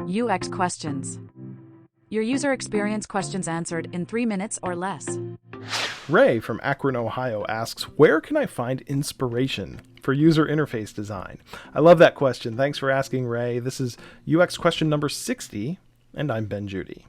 UX questions. Your user experience questions answered in 3 minutes or less. Ray from Akron, Ohio asks, where can I find inspiration for user interface design? I love that question. Thanks for asking, Ray. This is UX question number 60, and I'm Ben Judy.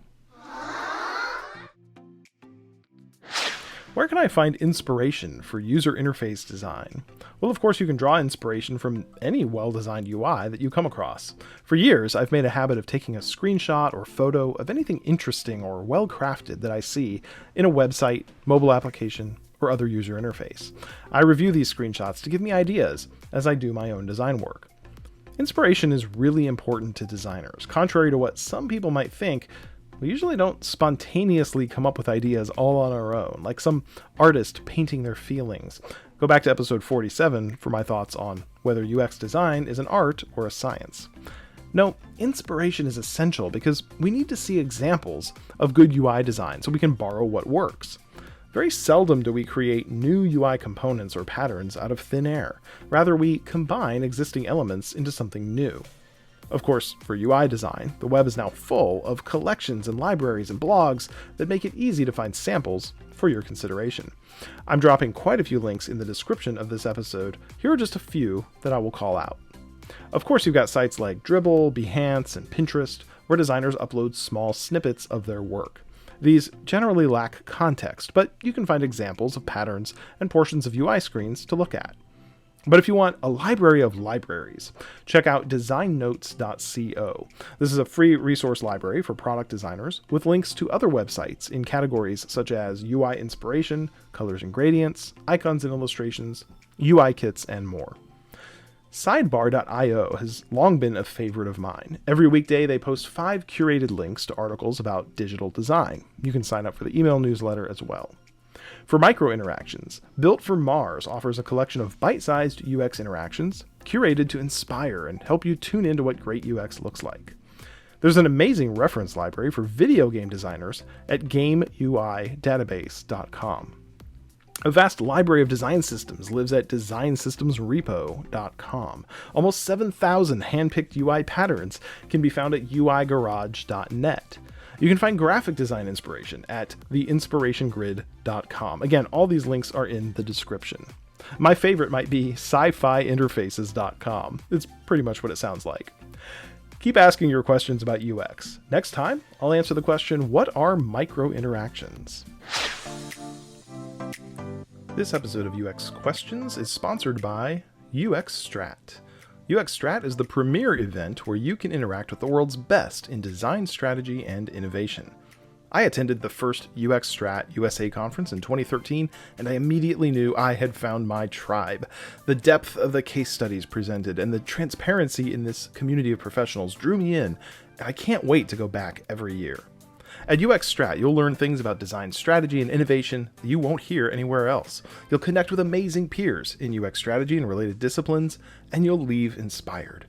Where can I find inspiration for user interface design? Well, of course, you can draw inspiration from any well-designed UI that you come across. For years, I've made a habit of taking a screenshot or photo of anything interesting or well-crafted that I see in a website, mobile application, or other user interface. I review these screenshots to give me ideas as I do my own design work. Inspiration is really important to designers. Contrary to what some people might think, we usually don't spontaneously come up with ideas all on our own, like some artist painting their feelings. Go back to episode 47 for my thoughts on whether UX design is an art or a science. No, inspiration is essential because we need to see examples of good UI design so we can borrow what works. Very seldom do we create new UI components or patterns out of thin air. Rather, we combine existing elements into something new. Of course, for UI design, the web is now full of collections and libraries and blogs that make it easy to find samples for your consideration. I'm dropping quite a few links in the description of this episode. Here are just a few that I will call out. Of course, you've got sites like Dribbble, Behance, and Pinterest, where designers upload small snippets of their work. These generally lack context, but you can find examples of patterns and portions of UI screens to look at. But if you want a library of libraries, check out designnotes.co. This is a free resource library for product designers with links to other websites in categories such as UI inspiration, colors and gradients, icons and illustrations, UI kits, and more. Sidebar.io has long been a favorite of mine. Every weekday they post 5 curated links to articles about digital design. You can sign up for the email newsletter as well. For micro interactions, Built for Mars offers a collection of bite-sized UX interactions curated to inspire and help you tune into what great UX looks like. There's an amazing reference library for video game designers at GameUIDatabase.com. A vast library of design systems lives at DesignSystemsRepo.com. Almost 7,000 hand-picked UI patterns can be found at UIGarage.net. You can find graphic design inspiration at theinspirationgrid.com. Again, all these links are in the description. My favorite might be Sci-Fi Interfaces.com. It's pretty much what it sounds like. Keep asking your questions about UX. Next time, I'll answer the question, what are micro interactions? This episode of UX Questions is sponsored by UX Strat. UX Strat is the premier event where you can interact with the world's best in design strategy and innovation. I attended the first UX Strat USA conference in 2013, and I immediately knew I had found my tribe. The depth of the case studies presented and the transparency in this community of professionals drew me in, and I can't wait to go back every year. At UX Strat, you'll learn things about design strategy and innovation that you won't hear anywhere else. You'll connect with amazing peers in UX strategy and related disciplines, and you'll leave inspired.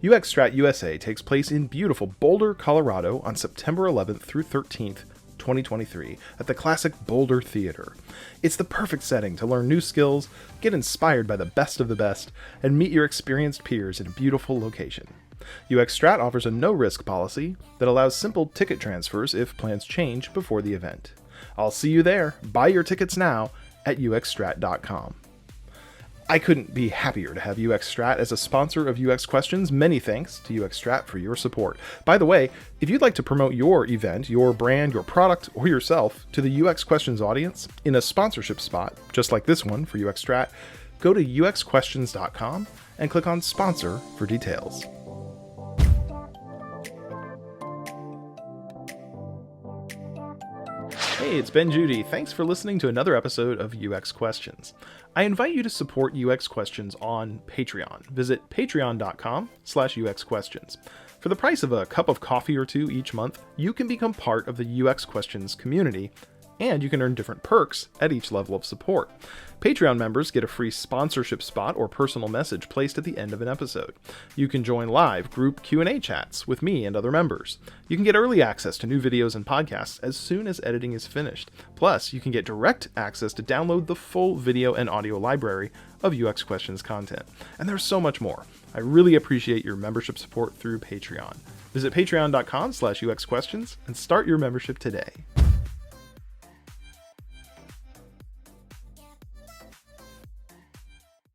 UX Strat USA takes place in beautiful Boulder, Colorado on September 11th through 13th, 2023 at the classic Boulder Theater. It's the perfect setting to learn new skills, get inspired by the best of the best, and meet your experienced peers in a beautiful location. UX Strat offers a no-risk policy that allows simple ticket transfers if plans change before the event. I'll see you there. Buy your tickets now at uxstrat.com. I couldn't be happier to have UX Strat as a sponsor of UX Questions. Many thanks to UX Strat for your support. By the way, if you'd like to promote your event, your brand, your product, or yourself to the UX Questions audience in a sponsorship spot, just like this one for UX Strat, go to uxquestions.com and click on Sponsor for details. Hey, it's Ben Judy. Thanks for listening to another episode of UX Questions. I invite you to support UX Questions on Patreon. Visit patreon.com/UXQuestions. For the price of a cup of coffee or two each month, you can become part of the UX Questions community, and you can earn different perks at each level of support. Patreon members get a free sponsorship spot or personal message placed at the end of an episode. You can join live group Q&A chats with me and other members. You can get early access to new videos and podcasts as soon as editing is finished. Plus, you can get direct access to download the full video and audio library of UX Questions content. And there's so much more. I really appreciate your membership support through Patreon. Visit patreon.com/UXQuestions and start your membership today.